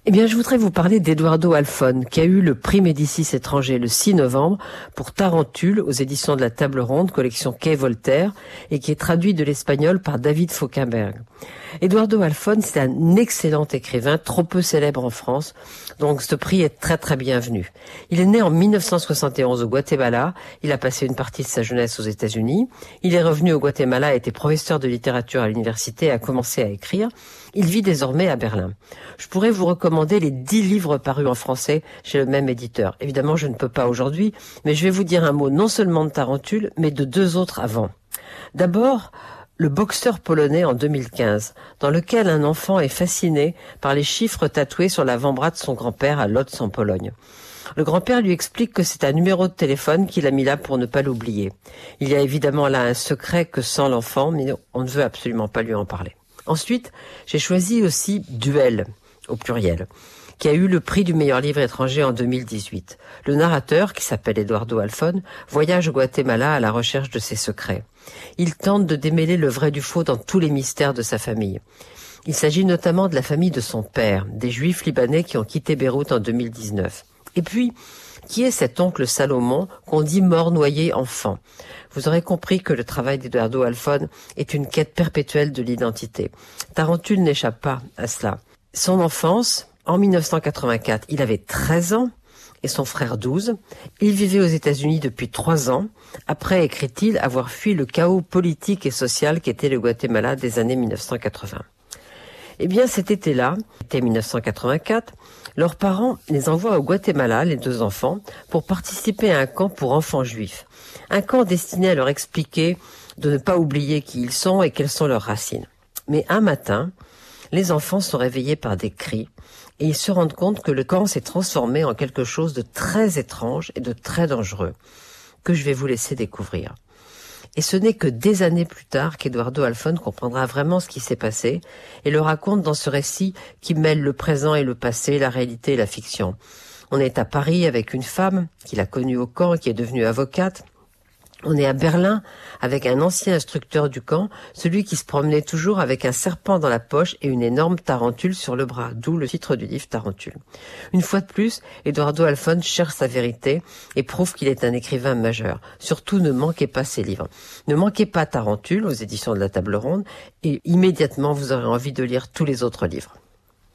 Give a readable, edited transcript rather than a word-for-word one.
Eh bien, je voudrais vous parler d'Eduardo Alfon, qui a eu le prix Médicis étranger le 6 novembre pour Tarentule aux éditions de la Table Ronde, collection Quai Voltaire, et qui est traduit de l'espagnol par David Fauquemberg. Eduardo Alfon, c'est un excellent écrivain, trop peu célèbre en France, donc ce prix est très très bienvenu. Il est né en 1971 au Guatemala, il a passé une partie de sa jeunesse aux États-Unis, il est revenu au Guatemala, a été professeur de littérature à l'université et a commencé à écrire. Il vit désormais à Berlin. Je pourrais vous recommander les 10 livres parus en français chez le même éditeur. Évidemment, je ne peux pas aujourd'hui, mais je vais vous dire un mot non seulement de Tarentule, mais de 2 autres avant. D'abord, Le boxeur polonais en 2015, dans lequel un enfant est fasciné par les chiffres tatoués sur l'avant-bras de son grand-père à Lodz en Pologne. Le grand-père lui explique que c'est un numéro de téléphone qu'il a mis là pour ne pas l'oublier. Il y a évidemment là un secret que sent l'enfant, mais on ne veut absolument pas lui en parler. Ensuite, j'ai choisi aussi Duel, au pluriel, qui a eu le prix du meilleur livre étranger en 2018. Le narrateur, qui s'appelle Eduardo Alfon, voyage au Guatemala à la recherche de ses secrets. Il tente de démêler le vrai du faux dans tous les mystères de sa famille. Il s'agit notamment de la famille de son père, des Juifs libanais qui ont quitté Beyrouth en 2019. Et puis, qui est cet oncle Salomon qu'on dit mort noyé enfant? Vous aurez compris que le travail d'Eduardo Alfon est une quête perpétuelle de l'identité. Tarentule n'échappe pas à cela. Son enfance, en 1984, il avait 13 ans et son frère 12. Il vivait aux États-Unis depuis 3 ans, après, écrit-il, avoir fui le chaos politique et social qu'était le Guatemala des années 1980. Eh bien, cet été-là, été 1984, leurs parents les envoient au Guatemala, les 2 enfants, pour participer à un camp pour enfants juifs. Un camp destiné à leur expliquer de ne pas oublier qui ils sont et quelles sont leurs racines. Mais un matin, les enfants sont réveillés par des cris et ils se rendent compte que le camp s'est transformé en quelque chose de très étrange et de très dangereux, que je vais vous laisser découvrir. Et ce n'est que des années plus tard qu'Eduardo Alfon comprendra vraiment ce qui s'est passé et le raconte dans ce récit qui mêle le présent et le passé, la réalité et la fiction. On est à Paris avec une femme qu'il a connue au camp et qui est devenue avocate. On est à Berlin avec un ancien instructeur du camp, celui qui se promenait toujours avec un serpent dans la poche et une énorme tarentule sur le bras, d'où le titre du livre Tarentule. Une fois de plus, Eduardo Alfon cherche sa vérité et prouve qu'il est un écrivain majeur. Surtout, ne manquez pas ses livres. Ne manquez pas Tarentule aux éditions de la Table Ronde et immédiatement vous aurez envie de lire tous les autres livres.